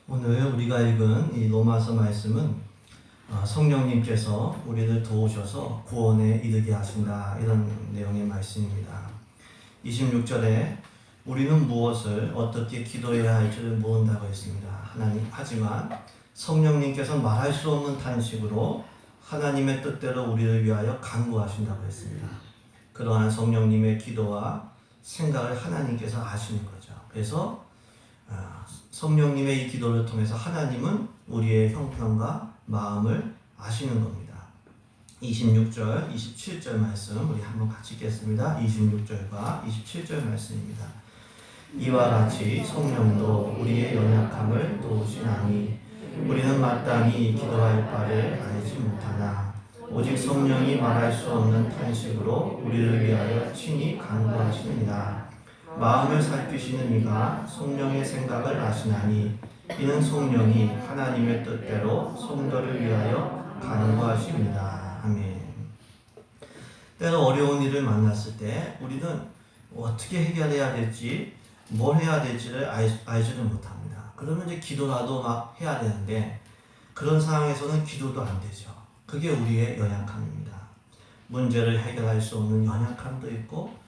오늘 우리가 읽은 이 로마서 말씀은 성령님께서 우리를 도우셔서 구원에 이르게 하신다, 이런 내용의 말씀입니다. 26절에 우리는 무엇을 어떻게 기도해야 할지를 모른다고 했습니다. 하지만 성령님께서 말할 수 없는 탄식으로 하나님의 뜻대로 우리를 위하여 간구하신다고 했습니다. 그러한 성령님의 기도와 생각을 하나님께서 아시는 거죠. 그래서 성령님의 이 기도를 통해서 하나님은 우리의 형편과 마음을 아시는 겁니다. 26절, 27절 말씀 우리 한번 같이 읽겠습니다. 26절과 27절 말씀입니다. 이와 같이 성령도 우리의 연약함을 도우시나니 우리는 마땅히 기도할 바를 알지 못하나 오직 성령이 말할 수 없는 탄식으로 우리를 위하여 친히 간구하시느니라. 마음을 살피시는 이가 성령의 생각을 아시나니 이는 성령이 하나님의 뜻대로 성도를 위하여 간구하십니다. 아멘. 때로 어려운 일을 만났을 때 우리는 어떻게 해결해야 될지, 뭘 해야 될지를 알지를 못합니다. 그러면 이제 기도라도 막 해야 되는데 그런 상황에서는 기도도 안 되죠. 그게 우리의 연약함입니다. 문제를 해결할 수 없는 연약함도 있고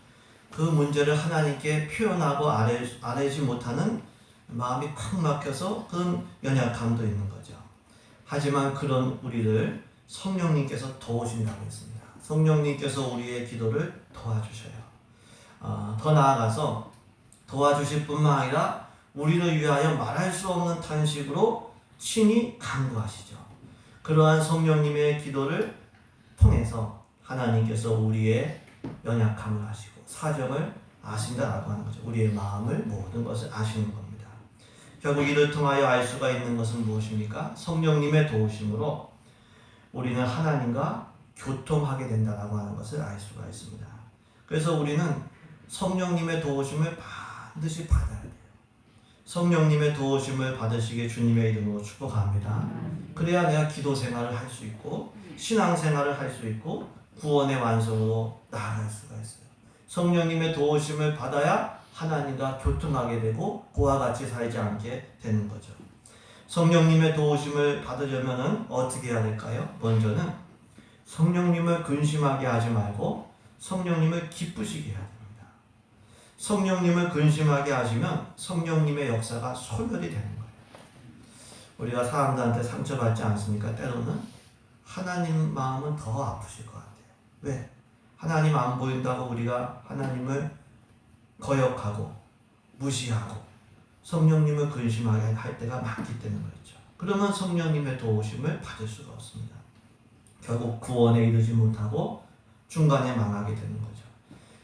그 문제를 하나님께 표현하고 아뢰지 못하는 마음이 팍 막혀서 그런 연약함도 있는 거죠. 하지만 그런 우리를 성령님께서 도우신다고 했습니다. 성령님께서 우리의 기도를 도와주셔요. 더 나아가서 도와주실 뿐만 아니라 우리를 위하여 말할 수 없는 탄식으로 친히 간구하시죠. 그러한 성령님의 기도를 통해서 하나님께서 우리의 연약함을 아시고 사정을 아신다라고 하는 거죠. 우리의 마음을, 모든 것을 아시는 겁니다. 결국 이를 통하여 알 수가 있는 것은 무엇입니까? 성령님의 도우심으로 우리는 하나님과 교통하게 된다라고 하는 것을 알 수가 있습니다. 그래서 우리는 성령님의 도우심을 반드시 받아야 돼요. 성령님의 도우심을 받으시게 주님의 이름으로 축복합니다. 그래야 내가 기도 생활을 할 수 있고 신앙 생활을 할 수 있고 구원의 완성으로 나아갈 수가 있어요. 성령님의 도우심을 받아야 하나님과 교통하게 되고 그와 같이 살지 않게 되는 거죠. 성령님의 도우심을 받으려면 어떻게 해야 될까요? 먼저는 성령님을 근심하게 하지 말고 성령님을 기쁘시게 해야 됩니다. 성령님을 근심하게 하시면 성령님의 역사가 소멸이 되는 거예요. 우리가 사람들한테 상처받지 않습니까? 때로는 하나님 마음은 더 아프실 것 같아요. 왜? 하나님 안 보인다고 우리가 하나님을 거역하고 무시하고 성령님을 근심하게 할 때가 많기 때문에 그렇죠. 그러면 성령님의 도우심을 받을 수가 없습니다. 결국 구원에 이르지 못하고 중간에 망하게 되는 거죠.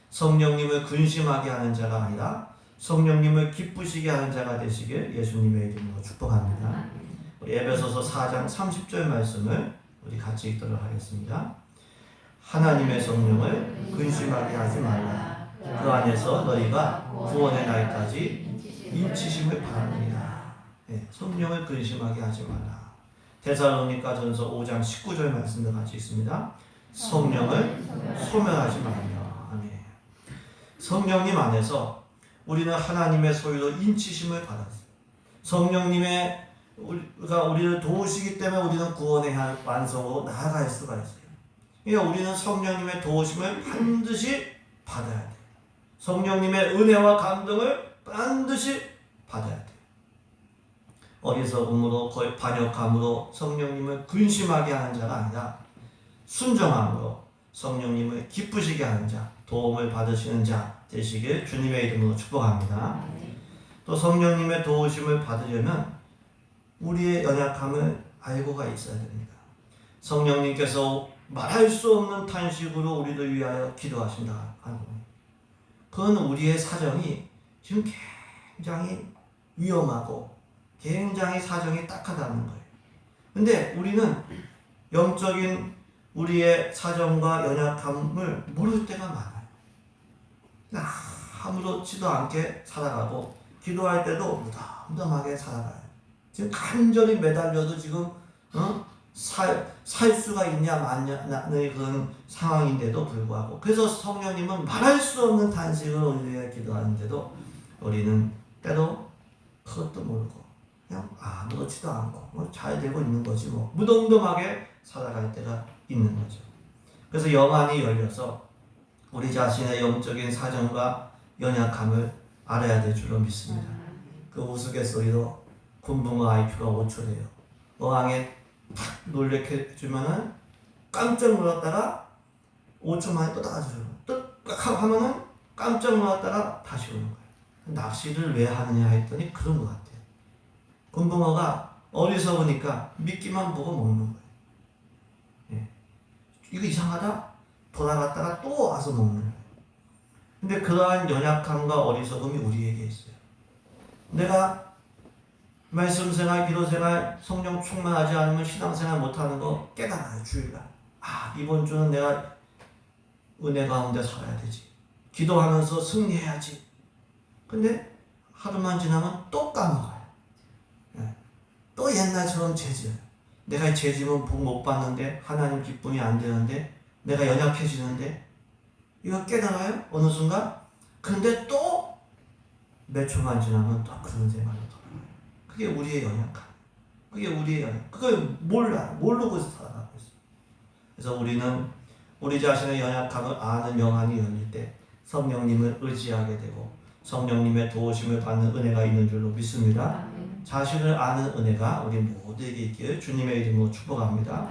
성령님을 근심하게 하는 자가 아니라 성령님을 기쁘시게 하는 자가 되시길 예수님의 이름으로 축복합니다. 우리 에베소서 4장 30절 말씀을 우리 같이 읽도록 하겠습니다. 하나님의 성령을 근심하게 하지 말라. 그 안에서 너희가 구원의 날까지 인치심을 바라느니라. 네, 성령을 근심하게 하지 말라. 데살로니가전서 5장 19절 말씀도 같이 있습니다. 성령을 소멸하지 말라. 아멘. 성령님 안에서 우리는 하나님의 소유로 인치심을 받았어요. 성령님의 우리를 도우시기 때문에 우리는 구원의 완성으로 나아갈 수가 있어요. 그러니까 우리는 성령님의 도우심을 반드시 받아야 돼요. 성령님의 은혜와 감동을 반드시 받아야 돼요. 어리석음으로 반역함으로 성령님을 근심하게 하는 자가 아니라 순종함으로 성령님을 기쁘시게 하는 자, 도움을 받으시는 자 되시길 주님의 이름으로 축복합니다. 또 성령님의 도우심을 받으려면 우리의 연약함을 알고가 있어야 됩니다. 성령님께서 말할 수 없는 탄식으로 우리를 위하여 기도하신다 하는 겁니다. 그건 우리의 사정이 지금 굉장히 위험하고 굉장히 사정이 딱하다는 거예요. 근데 우리는 영적인 우리의 사정과 연약함을 모를 때가 많아요. 아무렇지도 않게 살아가고 기도할 때도 무덤무덤하게 살아가요. 지금 간절히 매달려도 지금 살 수가 있냐 마냐의 그런 상황인데도 불구하고, 그래서 성령님은 말할 수 없는 탄식을 우리에게 기도하는데도 우리는 때로 그것도 모르고 그냥 아무렇지도 않고 뭐 잘 되고 있는 거지 뭐 무덤덤하게 살아갈 때가 있는 거죠. 그래서 영안이 열려서 우리 자신의 영적인 사정과 연약함을 알아야 될 줄로 믿습니다. 그 우스갯소리로 곤붕어 IQ가 5초래요. 어항에 탁 놀래켜주면은 깜짝 놀랐다가 5초 만에 또 나가줘요. 또 하면은 깜짝 놀랐다가 다시 오는 거예요. 낚시를 왜 하느냐 했더니 그런 것 같아요. 곤붕어가 어리석으니까 미끼만 보고 먹는 거예요. 예. 이거 이상하다? 돌아갔다가 또 와서 먹는 거예요. 근데 그러한 연약함과 어리석음이 우리에게 있어요. 내가 말씀 생활, 기도 생활, 성령 충만하지 않으면 신앙생활 못하는 거 깨달아요. 주일날. 이번 주는 내가 은혜 가운데 살아야 되지. 기도하면서 승리해야지. 근데 하루만 지나면 또 까먹어요. 또 옛날처럼 죄져요. 내가 죄지면 복 못 받는데, 하나님 기쁨이 안 되는데, 내가 연약해지는데, 이거 깨달아요? 어느 순간? 근데 또 몇 초만 지나면 또 그런 생각이 돌아와요. 그게 우리의 연약함. 그게 우리의 연약함. 그걸 모르고 살아가고 있어요. 그래서 우리는 우리 자신의 연약함을 아는 영안이 열릴 때 성령님을 의지하게 되고 성령님의 도우심을 받는 은혜가 있는 줄로 믿습니다. 자신을 아는 은혜가 우리 모두에게 있기를 주님의 이름으로 축복합니다.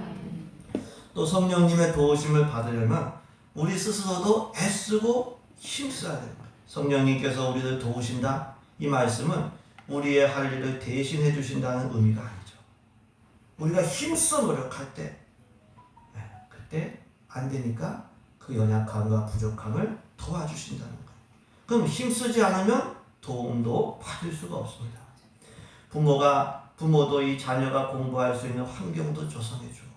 또 성령님의 도우심을 받으려면 우리 스스로도 애쓰고 힘써야 됩니다. 성령님께서 우리를 도우신다. 이 말씀은 우리의 할 일을 대신해 주신다는 의미가 아니죠. 우리가 힘써 노력할 때 그때 안 되니까 그 연약함과 부족함을 도와주신다는 거예요. 그럼 힘쓰지 않으면 도움도 받을 수가 없습니다. 부모도 이 자녀가 공부할 수 있는 환경도 조성해주고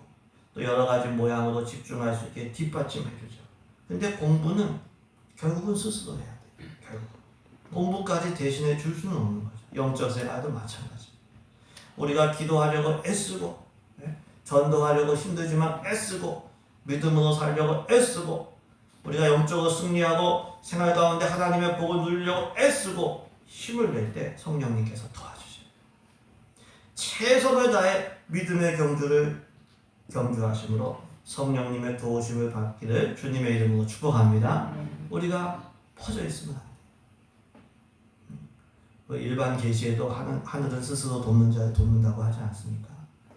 또 여러 가지 모양으로 집중할 수 있게 뒷받침해주죠. 근데 공부는 결국은 스스로 해야 돼요. 결국 공부까지 대신해 줄 수는 없는 거죠. 영적 생활도 마찬가지. 우리가 기도하려고 애쓰고 전도하려고 힘들지만 애쓰고 믿음으로 살려고 애쓰고 우리가 영적으로 승리하고 생활 가운데 하나님의 복을 누리려고 애쓰고 힘을 낼 때 성령님께서 도와주셔요. 최선을 다해 믿음의 경주하심으로 성령님의 도우심을 받기를 주님의 이름으로 축복합니다. 우리가 퍼져 있으면 안 돼요. 일반 계시에도 하늘은 스스로 돕는 자를 돕는다고 하지 않습니까?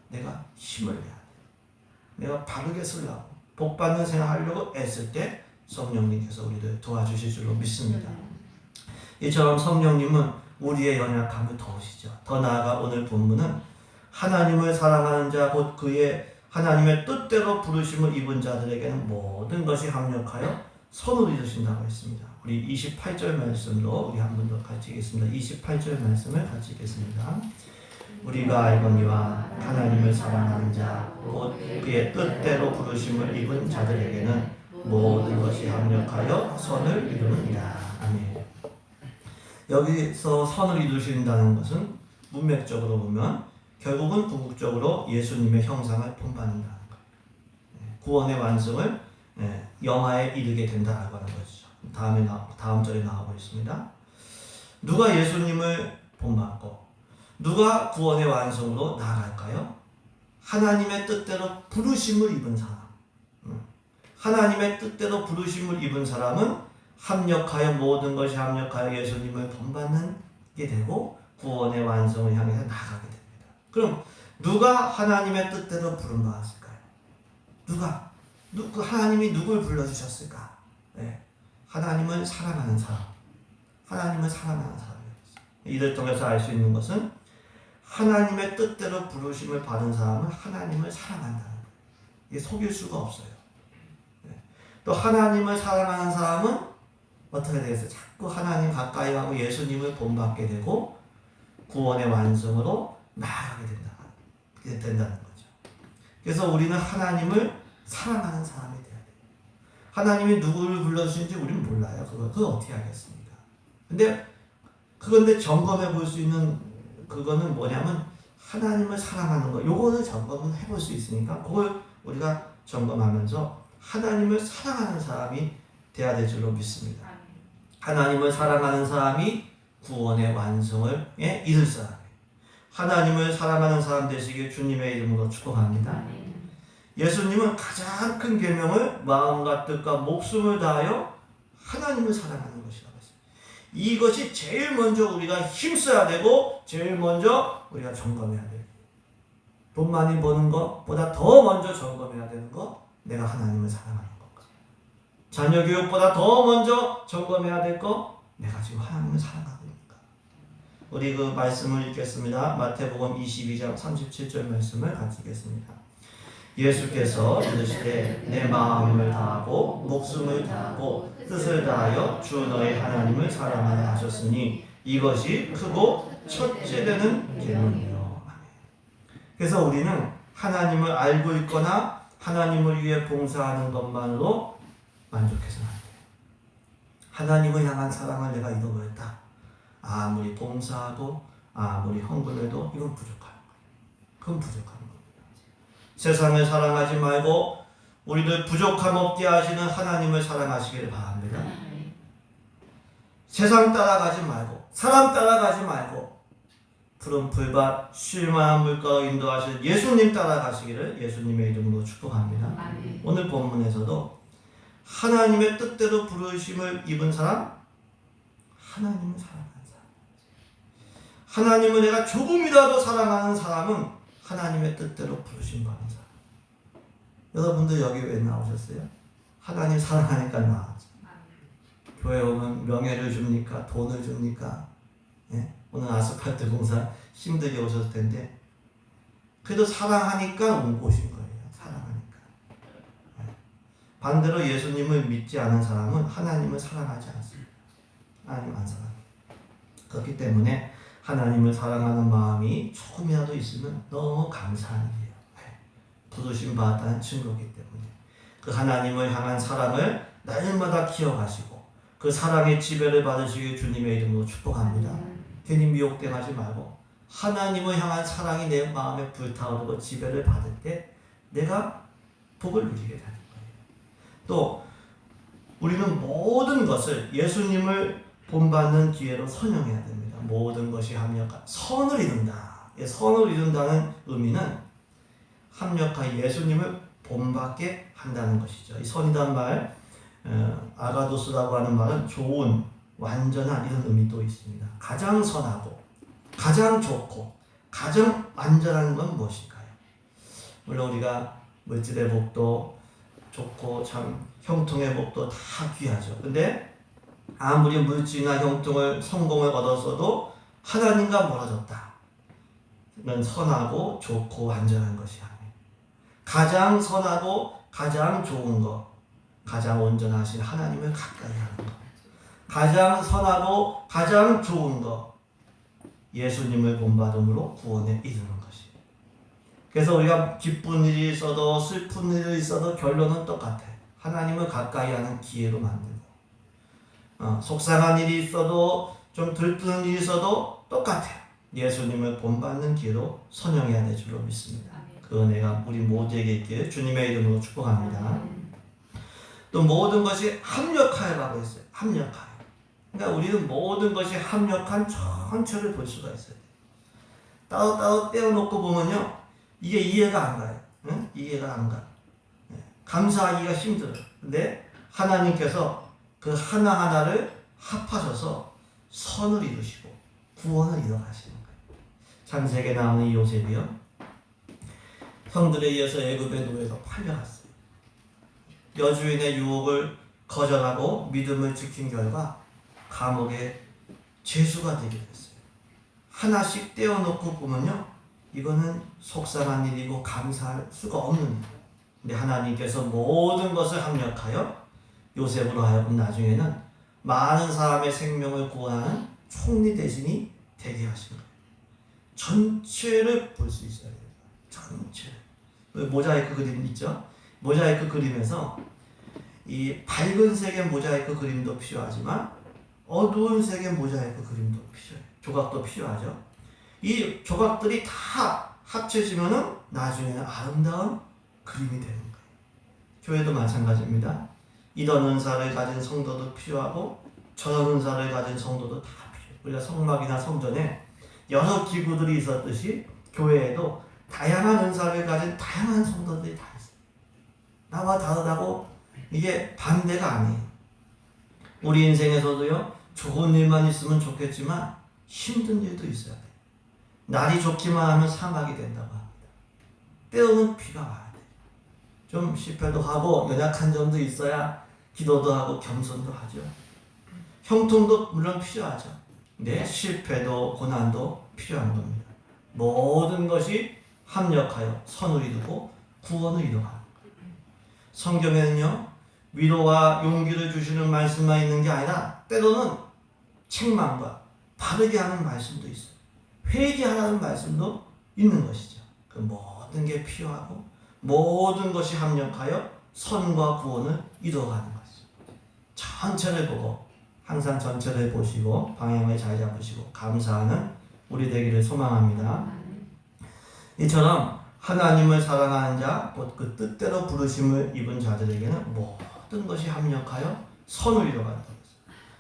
내가 힘을 내야 돼요. 내가 바르게 쓰려고 복받는 생활하려고 애쓸 때 성령님께서 우리를 도와주실 줄로 믿습니다. 이처럼 성령님은 우리의 연약함을 도우시죠. 더 나아가 오늘 본문은 하나님을 사랑하는 자 곧 그의 하나님의 뜻대로 부르심을 입은 자들에게는 모든 것이 합력하여 선을 이루신다고 했습니다. 우리 28절 말씀으로 우리 한 번 더 같이 읽겠습니다. 28절 말씀을 같이 읽겠습니다. 우리가 알거니와 하나님을 사랑하는 자 곧 그의 뜻대로 부르심을 입은 자들에게는 모든 것이 합력하여 선을 이루느니라. 아멘. 여기서 선을 이루신다는 것은 문맥적으로 보면 결국은 궁극적으로 예수님의 형상을 본받는다는 거예요. 구원의 완성을 영화에 이르게 된다라고 하는 것이죠. 다음 절에 나오고 있습니다. 누가 예수님을 본받고 누가 구원의 완성으로 나아갈까요? 하나님의 뜻대로 부르심을 입은 사람. 하나님의 뜻대로 부르심을 입은 사람은 합력하여 모든 것이 합력하여 예수님을 본받는 게 되고 구원의 완성을 향해서 나아가게 됩니다. 그럼 누가 하나님의 뜻대로 부름받았을까요? 하나님이 누굴 불러주셨을까? 하나님을 사랑하는 사람. 하나님을 사랑하는 사람이었어요. 이를 통해서 알 수 있는 것은 하나님의 뜻대로 부르심을 받은 사람은 하나님을 사랑한다는 거예요. 이게 속일 수가 없어요. 또 하나님을 사랑하는 사람은 어떻게 되겠어요? 자꾸 하나님 가까이 가고 예수님을 본받게 되고 구원의 완성으로 나아가게 된다는 거죠. 그래서 우리는 하나님을 사랑하는 사람이 돼야 돼요. 하나님이 누구를 불러주신지 우리는 몰라요. 그거 어떻게 알겠습니까? 그런데 점검해 볼 수 있는 그거는 뭐냐면 하나님을 사랑하는 거. 요거는 점검은 해볼 수 있으니까 그걸 우리가 점검하면서 하나님을 사랑하는 사람이 돼야 될 줄로 믿습니다. 하나님을 사랑하는 사람이 구원의 완성을 이룰 사람이에요. 하나님을 사랑하는 사람 되시길 주님의 이름으로 축복합니다. 예수님은 가장 큰 계명을 마음과 뜻과 목숨을 다하여 하나님을 사랑하는 것이라고 했어요. 이것이 제일 먼저 우리가 힘써야 되고 제일 먼저 우리가 점검해야 돼요. 돈 많이 버는 것보다 더 먼저 점검해야 되는 거, 내가 하나님을 사랑하는 것과 자녀 교육보다 더 먼저 점검해야 될 거, 내가 지금 하나님을 사랑하고 있는가. 우리 그 말씀을 읽겠습니다. 마태복음 22장 37절 말씀을 같이 읽겠습니다. 예수께서 이르시되 내 마음을 다하고 목숨을 다하고 뜻을 다하여 주 너의 하나님을 사랑하라 하셨으니 이것이 크고 첫째 되는 계명이요. 그래서 우리는 하나님을 알고 있거나 하나님을 위해 봉사하는 것만으로 만족해서는 안 돼요. 하나님을 향한 사랑을 내가 잃어버렸다. 아무리 봉사하고 아무리 헌금해도 이건 부족한 거예요. 그건 부족한 겁니다. 세상을 사랑하지 말고 우리들 부족함 없게 하시는 하나님을 사랑하시기를 바랍니다. 세상 따라가지 말고 사람 따라가지 말고 푸른 풀밭 쉴만한 물가로 인도하실 예수님 따라가시기를 예수님의 이름으로 축복합니다. 오늘 본문에서도 하나님의 뜻대로 부르심을 입은 사람, 하나님을 사랑하는 사람, 하나님을 내가 조금이라도 사랑하는 사람은 하나님의 뜻대로 부르심 받는 사람. 여러분들 여기 왜 나오셨어요? 하나님 사랑하니까 나왔죠. 교회 오면 명예를 줍니까? 돈을 줍니까? 예? 오늘 아스팔트 공사 힘들게 오셨을 텐데 그래도 사랑하니까 온 곳인 거예요. 사랑하니까. 예. 반대로 예수님을 믿지 않은 사람은 하나님을 사랑하지 않습니다. 하나님 안 사랑해요. 그렇기 때문에 하나님을 사랑하는 마음이 조금이라도 있으면 너무 감사한 일이에요. 예. 부르심 받았다는 증거이기 때문에 그 하나님을 향한 사랑을 날마다 기억하시고 그 사랑의 지배를 받으시길 주님의 이름으로 축복합니다. 괜히 미혹당하지 말고 하나님을 향한 사랑이 내 마음에 불타오르고 지배를 받을 때 내가 복을 누리게 되는 거예요. 또 우리는 모든 것을 예수님을 본받는 기회로 선용해야 됩니다. 모든 것이 합력한 선을 이룬다. 선을 이룬다는 의미는 합력한 예수님을 본받게 한다는 것이죠. 이 선이란 말 아가도스라고 하는 말은 좋은 완전한 이런 의미도 있습니다. 가장 선하고 가장 좋고 가장 안전한 건 무엇일까요? 물론 우리가 물질의 복도 좋고 참 형통의 복도 다 귀하죠. 근데 아무리 물질이나 형통을 성공을 얻었어도 하나님과 멀어졌다. 는 선하고 좋고 안전한 것이 아니에요. 가장 선하고 가장 좋은 것, 가장 온전하신 하나님을 가까이 하는 것, 가장 선하고 가장 좋은 것, 예수님을 본받음으로 구원에 이르는 것이에요. 그래서 우리가 기쁜 일이 있어도 슬픈 일이 있어도 결론은 똑같아요. 하나님을 가까이 하는 기회로 만들고 속상한 일이 있어도 좀 들뜨는 일이 있어도 똑같아요. 예수님을 본받는 기회로 선용해야 될 줄로 믿습니다. 그 은혜가 우리 모두에게 있기를 주님의 이름으로 축복합니다. 또 모든 것이 합력하여라고 했어요. 합력하여. 그러니까 우리는 모든 것이 합력한 전체를 볼 수가 있어요. 따로따로 떼어놓고 보면요, 이게 이해가 안 가요. 응? 이해가 안 가. 감사하기가 힘들어요. 근데 하나님께서 그 하나하나를 합하셔서 선을 이루시고 구원을 이뤄가시는 거예요. 창세기에 나오는 이 요셉이요, 형들에 의해서 애굽의 노예로 팔려갔어요. 여주인의 유혹을 거절하고 믿음을 지킨 결과 감옥에 죄수가 되게 됐어요. 하나씩 떼어놓고 보면요, 이거는 속상한 일이고 감사할 수가 없는 일이에요. 근데 하나님께서 모든 것을 합력하여 요셉으로 하여금 나중에는 많은 사람의 생명을 구원하는 총리 대신이 되게 하신 거예요. 전체를 볼 수 있어야 돼요. 전체. 모자이크 그림 있죠? 모자이크 그림에서 이 밝은 색의 모자이크 그림도 필요하지만 어두운 색의 모자이크 그림도 필요해요. 조각도 필요하죠. 이 조각들이 다 합쳐지면은 나중에는 아름다운 그림이 되는 거예요. 교회도 마찬가지입니다. 이런 은사를 가진 성도도 필요하고 저런 은사를 가진 성도도 다 필요해요. 우리가 성막이나 성전에 여러 기구들이 있었듯이 교회에도 다양한 은사를 가진 다양한 성도들이 다 있어요. 나와 다르다고 이게 반대가 아니에요. 우리 인생에서도요, 좋은 일만 있으면 좋겠지만 힘든 일도 있어야 돼요. 날이 좋기만 하면 사막이 된다고 합니다. 때로는 비가 와야 돼요. 좀 실패도 하고 연약한 점도 있어야 기도도 하고 겸손도 하죠. 형통도 물론 필요하죠. 근데 실패도 고난도 필요한 겁니다. 모든 것이 합력하여 선을 이루고 구원을 이루어가는 거예요. 성경에는요, 위로와 용기를 주시는 말씀만 있는 게 아니라 때로는 책망과 바르게 하는 말씀도 있어요. 회개하라는 말씀도 있는 것이죠. 그 모든 게 필요하고 모든 것이 합력하여 선과 구원을 이루어가는 것이죠. 전체를 보고 항상 전체를 보시고 방향을 잘 잡으시고 감사하는 우리 되기를 소망합니다. 이처럼 하나님을 사랑하는 자, 곧 그 뜻대로 부르심을 입은 자들에게는 모든 것이 합력하여 선을 이루어가는 것이죠.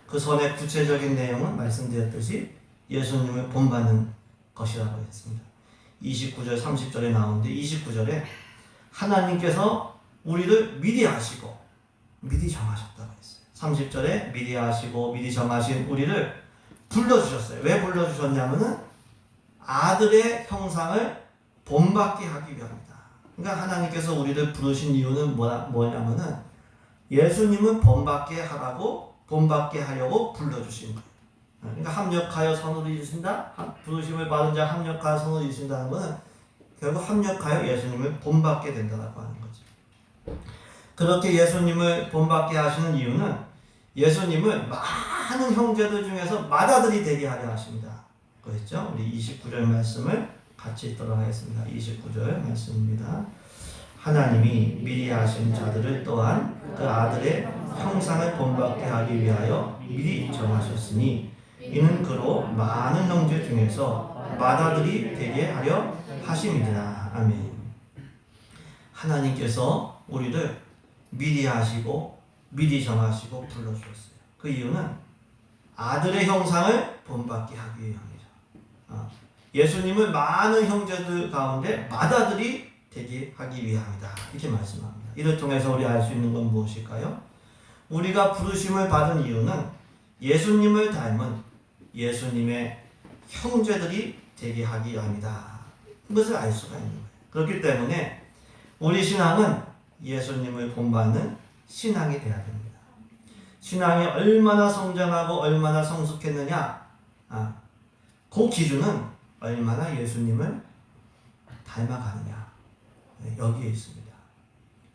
그 선의 구체적인 내용은 말씀드렸듯이 예수님을 본받는 것이라고 했습니다. 29절 30절에 나오는데 29절에 하나님께서 우리를 미리 아시고 미리 정하셨다고 했어요. 30절에 미리 아시고 미리 정하신 우리를 불러주셨어요. 왜 불러주셨냐면은 아들의 형상을 본받게 하기 위함이다. 그러니까 하나님께서 우리를 부르신 이유는 뭐냐면은 예수님은 본받게 하라고 본받게 하려고 불러주신 거예요. 그러니까 합력하여 선을 이루신다. 부르심을 받은 자 합력하여 선을 이루신다는 것은 결국 합력하여 예수님을 본받게 된다고 하는 거죠. 그렇게 예수님을 본받게 하시는 이유는 예수님을 많은 형제들 중에서 맏아들이 되게 하려 하십니다. 그랬죠? 우리 29절 말씀을 같이 읽도록 하겠습니다. 29절 말씀입니다. 하나님이 미리 아신 자들을 또한 그 아들의 형상을 본받게 하기 위하여 미리 정하셨으니 이는 그로 많은 형제 중에서 맏아들이 되게 하려 하심이니라. 아멘. 하나님께서 우리를 미리 아시고 미리 정하시고 불러주셨어요. 그 이유는 아들의 형상을 본받게 하기 위함이죠. 예수님을 많은 형제들 가운데 맏아들이 되게 하기 위함이다. 이렇게 말씀합니다. 이를 통해서 우리 알 수 있는 건 무엇일까요? 우리가 부르심을 받은 이유는 예수님을 닮은 예수님의 형제들이 되게 하기 위함이다. 그것을 알 수가 있는 거예요. 그렇기 때문에 우리 신앙은 예수님을 본받는 신앙이 돼야 됩니다. 신앙이 얼마나 성장하고 얼마나 성숙했느냐, 그 기준은 얼마나 예수님을 닮아가느냐, 여기에 있습니다.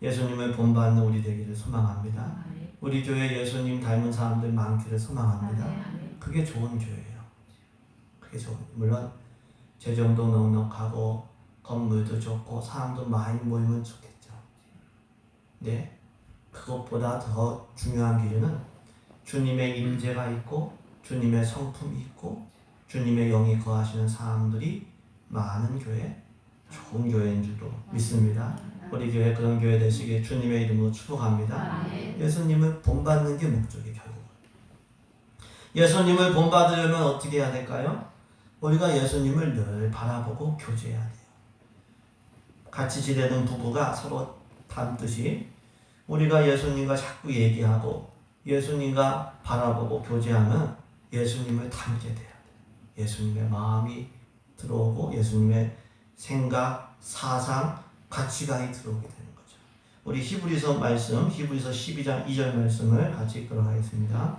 예수님을 본받는 우리 되기를 소망합니다. 우리 교회 예수님 닮은 사람들 많기를 소망합니다. 그게 좋은 교회예요. 그게 좋은, 물론 재정도 넉넉하고 건물도 좋고 사람도 많이 모이면 좋겠죠. 네, 그것보다 더 중요한 기준은 주님의 임재가 있고 주님의 성품이 있고 주님의 영이 거하시는 사람들이 많은 교회, 좋은 교회인 줄도 믿습니다. 우리 교회 그런 교회 되시길 주님의 이름으로 축복합니다. 예수님을 본받는 게 목적이 결국은. 예수님을 본받으려면 어떻게 해야 될까요? 우리가 예수님을 늘 바라보고 교제해야 돼요. 같이 지내는 부부가 서로 닮듯이 우리가 예수님과 자꾸 얘기하고 예수님과 바라보고 교제하면 예수님을 닮게 돼야 돼요. 예수님의 마음이 들어오고 예수님의 생각, 사상, 가치관이 들어오게 되는 거죠. 우리 히브리서 말씀, 히브리서 12장 2절 말씀을 같이 읽도록 하겠습니다.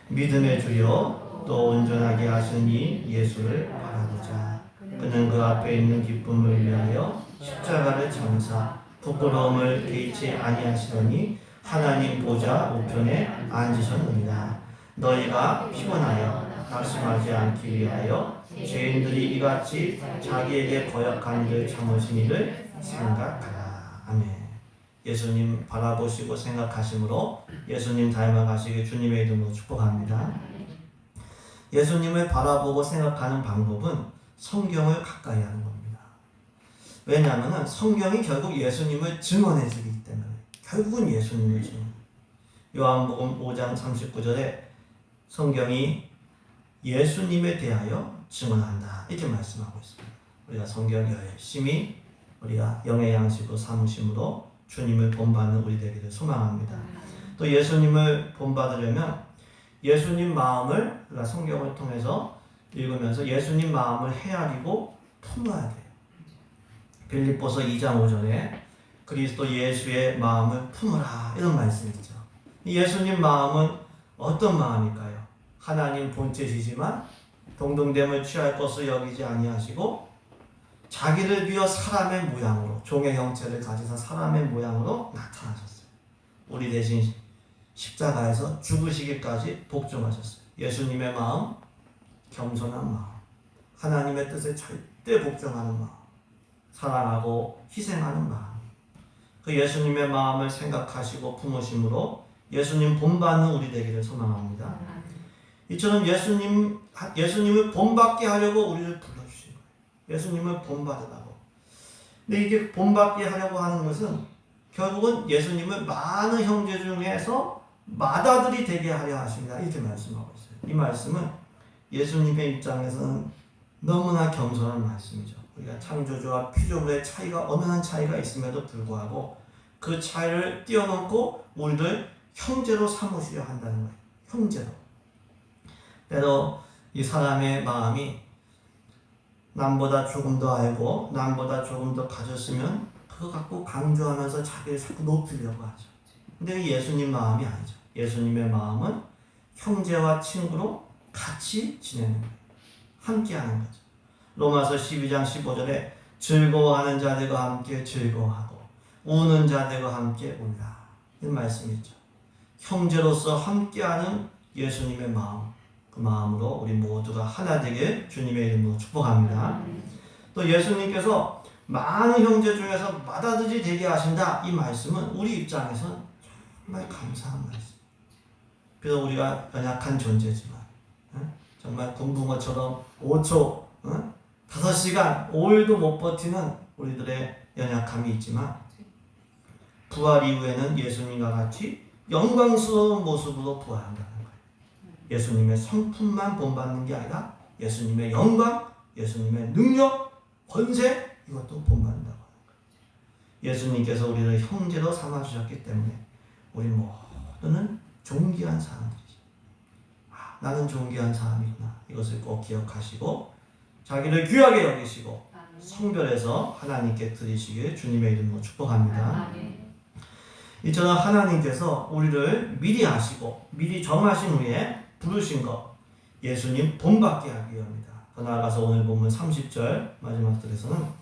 믿음의 주여 또 온전하게 하시니 예수를 바라보자. 그는 그 앞에 있는 기쁨을 위하여 십자가를 참사 부끄러움을 개의치 아니하시더니 하나님 보좌 우편에 앉으셨느니라. 너희가 피곤하여 낙심하지 않기 위하여 죄인들이 이같이 자기에게 거역한 일 참으신 이를 생각하라. 아멘. 예수님 바라보시고 생각하심으로 예수님 닮아가시길 주님의 이름으로 축복합니다. 예수님을 바라보고 생각하는 방법은 성경을 가까이 하는 겁니다. 왜냐하면 성경이 결국 예수님을 증언해 주기 때문에 결국은 예수님을 증언. 요한복음 5장 39절에 성경이 예수님에 대하여 증언한다. 이렇게 말씀하고 있습니다. 우리가 성경 열심히 우리가 영의 양식으로 삼으심으로 주님을 본받는 우리 되기를 소망합니다. 또 예수님을 본받으려면 예수님 마음을 우리가 성경을 통해서 읽으면서 예수님 마음을 헤아리고 품어야 돼요. 빌립보서 2장 5절에 그리스도 예수의 마음을 품으라 이런 말씀이 있죠. 예수님 마음은 어떤 마음일까요? 하나님 본체시지만 동등됨을 취할 것을 여기지 아니하시고 자기를 비워 사람의 모양으로 종의 형체를 가지사 사람의 모양으로 나타나셨어요. 우리 대신 십자가에서 죽으시기까지 복종하셨어요. 예수님의 마음, 겸손한 마음, 하나님의 뜻에 절대 복종하는 마음, 사랑하고 희생하는 마음. 그 예수님의 마음을 생각하시고 품으심으로 예수님 본받는 우리 되기를 소망합니다. 이처럼 예수님을 본받게 하려고 우리를 불러주신 거예요. 예수님을 본받으라고. 근데 이게 본받게 하려고 하는 것은 결국은 예수님을 많은 형제 중에서 맏아들이 되게 하려 하십니다. 이렇게 말씀하고 있어요. 이 말씀은 예수님의 입장에서는 너무나 겸손한 말씀이죠. 우리가 창조주와 피조물의 차이가 엄연한 차이가 있음에도 불구하고 그 차이를 뛰어넘고 우리를 형제로 삼으시려 한다는 거예요. 형제로. 때로 이 사람의 마음이 남보다 조금 더 알고 남보다 조금 더 가졌으면 그거 갖고 강조하면서 자기를 자꾸 높이려고 하죠. 근데 예수님 마음이 아니죠. 예수님의 마음은 형제와 친구로 같이 지내는 거예요. 함께하는 거죠. 로마서 12장 15절에 즐거워하는 자들과 함께 즐거워하고 우는 자들과 함께 울라. 이 말씀이 있죠. 형제로서 함께하는 예수님의 마음, 그 마음으로 우리 모두가 하나 되길 주님의 이름으로 축복합니다. 또 예수님께서 많은 형제 중에서 맏아들이 되게 하신다. 이 말씀은 우리 입장에서는 정말 감사한 말씀. 비록 우리가 연약한 존재지만 정말 군붕어처럼 5초, 5시간, 5일도 못 버티는 우리들의 연약함이 있지만 부활 이후에는 예수님과 같이 영광스러운 모습으로 부활한다는 거예요. 예수님의 성품만 본받는 게 아니라 예수님의 영광, 예수님의 능력, 권세 이것도 본받는다고 하는 거예요. 예수님께서 우리를 형제로 삼아주셨기 때문에 우리 모두는 존귀한 사람들이죠. 나는 존귀한 사람이구나. 이것을 꼭 기억하시고 자기를 귀하게 여기시고 성별해서 하나님께 드리시길 주님의 이름으로 축복합니다. 이처럼 하나님께서 우리를 미리 아시고 미리 정하신 후에 부르신 것 예수님 본받게 하기 위함이다. 더 나아가서 오늘 본문 30절 마지막 절에서는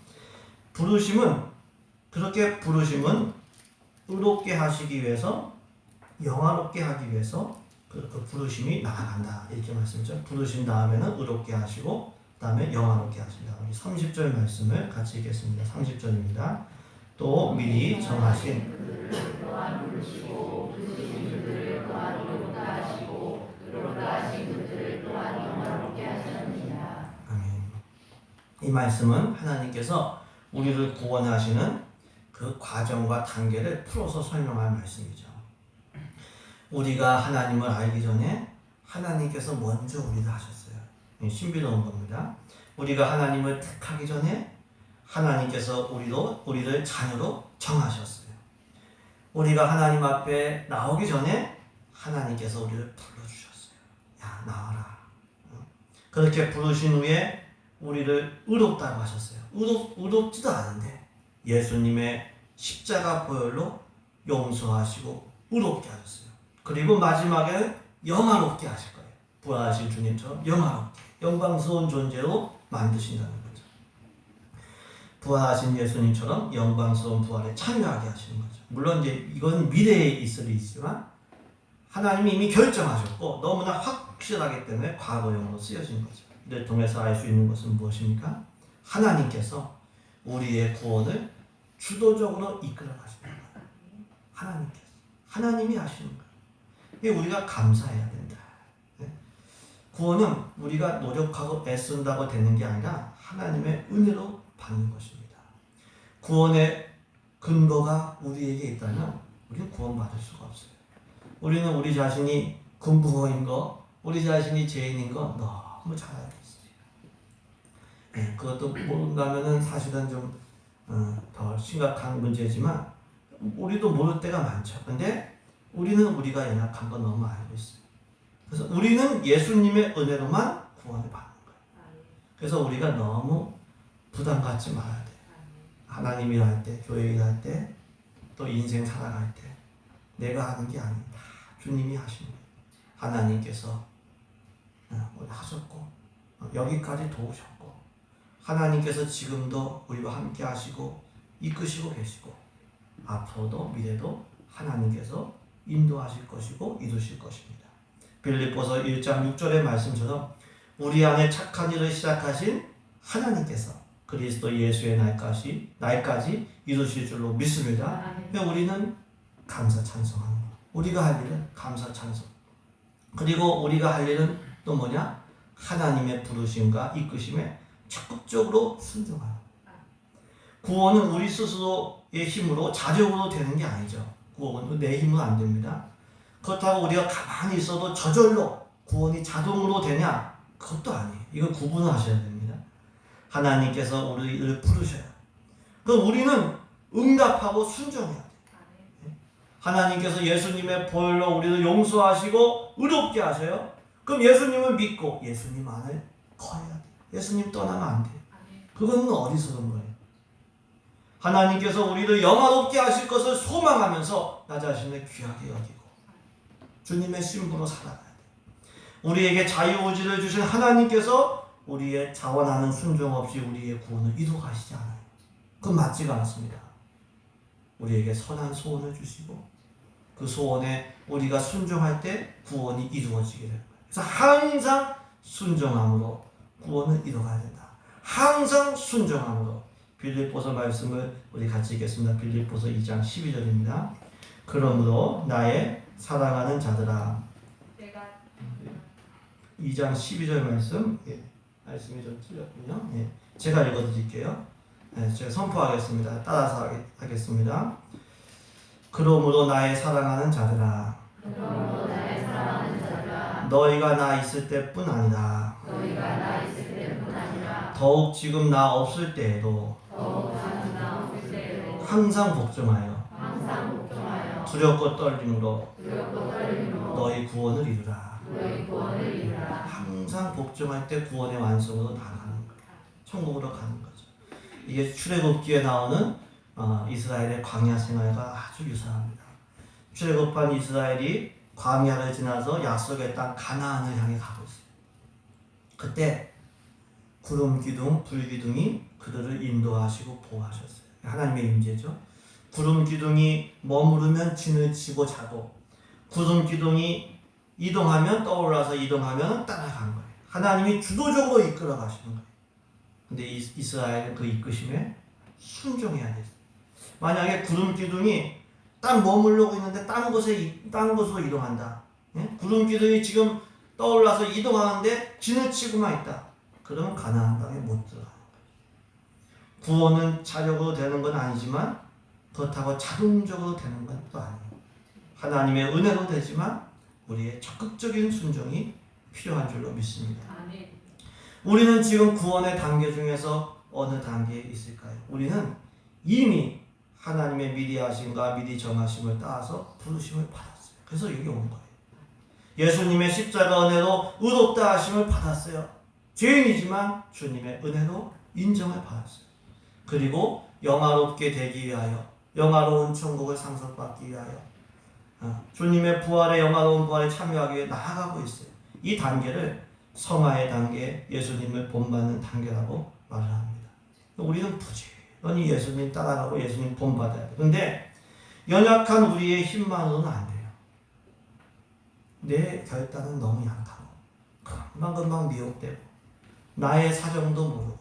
그렇게 부르심은 의롭게 하시기 위해서 영화롭게 하기 위해서 그 부르심이 나아간다. 이렇게 말씀이죠. 부르신 다음에는 의롭게 하시고 그 다음에 영화롭게 하신다. 우리 30절 말씀을 같이 읽겠습니다. 30절입니다. 또 미리 정하신 그들을 또한 부르시고 부르신 그들을 또한 의롭게 하시고 의롭게 하신 그들을 또한 영화롭게 하셨느니라. 아멘. 이 말씀은 하나님께서 우리를 구원하시는 그 과정과 단계를 풀어서 설명할 말씀이죠. 우리가 하나님을 알기 전에 하나님께서 먼저 우리를 하셨어요. 신비로운 겁니다. 우리가 하나님을 택하기 전에 하나님께서 우리를 자녀로 정하셨어요. 우리가 하나님 앞에 나오기 전에 하나님께서 우리를 불러주셨어요. 야, 나와라. 그렇게 부르신 후에 우리를 의롭다고 하셨어요. 의롭지도 않은데 예수님의 십자가 보혈로 용서하시고 의롭게 하셨어요. 그리고 마지막에 영화롭게 하실 거예요. 부활하신 주님처럼 영화롭게 영광스러운 존재로 만드신다는 거죠. 부활하신 예수님처럼 영광스러운 부활에 참여하게 하시는 거죠. 물론 이제 이건 미래에 있을 일이지만 하나님이 이미 결정하셨고 너무나 확실하기 때문에 과거형으로 쓰여진 거죠. 이를 통해서 알 수 있는 것은 무엇입니까? 하나님께서 우리의 구원을 주도적으로 이끌어 가시는 거예요. 하나님께서. 하나님이 하시는 거예요. 이게 우리가 감사해야 된다. 구원은 우리가 노력하고 애쓴다고 되는 게 아니라 하나님의 은혜로 받는 것입니다. 구원의 근거가 우리에게 있다면 우리는 구원받을 수가 없어요. 우리는 우리 자신이 군부어인 거, 우리 자신이 죄인인 거 너무 잘 알고 있어요. 그것도 모른다면은 사실은 좀 더 심각한 문제지만 우리도 모를 때가 많죠. 근데 우리는 우리가 연약한 거 너무 알고 있어요. 그래서 우리는 예수님의 은혜로만 구원을 받는 거예요. 그래서 우리가 너무 부담 갖지 말아야 돼요. 하나님 일할 때, 교회 일할 때, 또 인생 살아갈 때 내가 하는 게 아닙니다. 주님이 하시는 거예요. 하나님께서 우리 하셨고 여기까지 도우셨고 하나님께서 지금도 우리와 함께 하시고 이끄시고 계시고 앞으로도 미래도 하나님께서 인도하실 것이고 이루실 것입니다. 빌립보서 1장 6절의 말씀처럼 우리 안에 착한 일을 시작하신 하나님께서 그리스도 예수의 날까지 이루실 줄로 믿습니다. 그러니까 우리는 감사 찬송하는 거. 우리가 할 일은 감사 찬송. 그리고 우리가 할 일은 또 뭐냐? 하나님의 부르심과 이끄심에 적극적으로 순종하는 거예요. 구원은 우리 스스로의 힘으로 자력으로 되는 게 아니죠. 구원은 내 힘으로 안 됩니다. 그렇다고 우리가 가만히 있어도 저절로 구원이 자동으로 되냐? 그것도 아니에요. 이거 구분을 하셔야 됩니다. 하나님께서 우리를 부르셔요. 그럼 우리는 응답하고 순종해야 돼요. 하나님께서 예수님의 보혈로 우리를 용서하시고 의롭게 하셔요. 그럼 예수님을 믿고 예수님 안을 거해야 돼요. 예수님 떠나면 안 돼요. 그건 어리석은 거예요. 하나님께서 우리를 영화롭게 하실 것을 소망하면서 나 자신을 귀하게 여기고 주님의 신부로 살아가야 돼요. 우리에게 자유의지를 주신 하나님께서 우리의 자원하는 순종 없이 우리의 구원을 이루어 가시지 않아요. 그건 맞지가 않습니다. 우리에게 선한 소원을 주시고 그 소원에 우리가 순종할 때 구원이 이루어지게 됩니다. 그래서 항상 순종함으로 구원을 이뤄가야 된다. 항상 순종함으로. 빌립보서 말씀을 우리 같이 읽겠습니다. 빌립보서 2장 12절입니다. 그러므로 나의 사랑하는 자들아. 2장 12절 말씀. 말씀이 좀 틀렸군요. 제가 읽어드릴게요. 제가 선포하겠습니다. 따라서 하겠습니다. 그러므로 나의 사랑하는 자들아. 너희가 나 있을 때뿐 아니라 더욱 지금 나 없을 때에도 항상 복종하여 두렵고 떨림으로 너희 구원을 이루라. 항상 복종할 때 구원의 완성으로 나아가는 거예요. 천국으로 가는 거죠. 이게 출애굽기에 나오는 이스라엘의 광야 생활과 아주 유사합니다. 출애굽한 이스라엘이 광야를 지나서 약속의 땅 가나안을 향해 가고 있어요. 그때 구름 기둥, 불 기둥이 그들을 인도하시고 보호하셨어요. 하나님의 임재죠. 구름 기둥이 머무르면 진을 치고 자고 구름 기둥이 이동하면 떠올라서 이동하면 따라가는 거예요. 하나님이 주도적으로 이끌어 가시는 거예요. 근데 이스라엘은 그 이끄심에 순종해야 돼요. 만약에 구름 기둥이 딱 머물러고 있는데 딴 곳으로 이동한다. 구름 기둥이 지금 떠올라서 이동하는데 진을 치고만 있다. 그러면 가나안 땅에 못 들어가는 거예요. 구원은 자력으로 되는 건 아니지만 그렇다고 자동적으로 되는 건 또 아니에요. 하나님의 은혜로 되지만 우리의 적극적인 순종이 필요한 줄로 믿습니다. 우리는 지금 구원의 단계 중에서 어느 단계에 있을까요? 우리는 이미 하나님의 미리 하심과 미리 정하심을 따라서 부르심을 받았어요. 그래서 여기 온 거예요. 예수님의 십자가 은혜로 의롭다 하심을 받았어요. 죄인이지만 주님의 은혜로 인정을 받았어요. 그리고 영화롭게 되기 위하여 영화로운 천국을 상속받기 위하여 주님의 부활의 영화로운 부활에 참여하기 위해 나아가고 있어요. 이 단계를 성화의 단계, 예수님을 본받는 단계라고 말을 합니다. 우리는 부지런히 예수님 따라가고 예수님 본받아야 돼요. 그런데 연약한 우리의 힘만으로는 안 돼요. 내 결단은 너무 약하고 금방금방 미혹되고 나의 사정도 모르고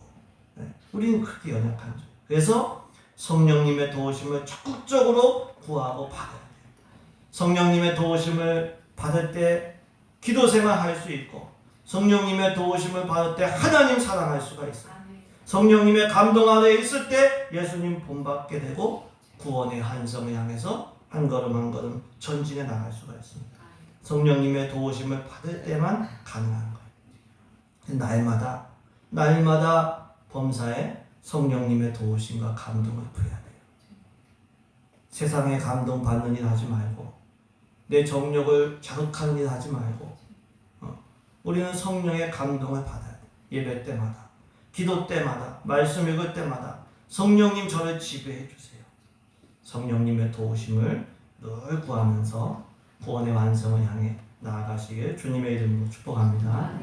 우리는 그렇게 연약한 줄. 그래서 성령님의 도우심을 적극적으로 구하고 받아야 돼요. 성령님의 도우심을 받을 때 기도 생활할 수 있고 성령님의 도우심을 받을 때 하나님 사랑할 수가 있어요. 성령님의 감동 안에 있을 때 예수님 본받게 되고 구원의 한성을 향해서 한 걸음 한 걸음 전진해 나갈 수가 있습니다. 성령님의 도우심을 받을 때만 가능한 거예요. 날마다 범사에 성령님의 도우심과 감동을 구해야 돼요. 세상의 감동 받는 일 하지 말고 내 정욕을 자극하는 일 하지 말고 우리는 성령의 감동을 받아야 돼요. 예배 때마다, 기도 때마다, 말씀 읽을 때마다 성령님 저를 지배해 주세요. 성령님의 도우심을 늘 구하면서 구원의 완성을 향해 나아가시길 주님의 이름으로 축복합니다.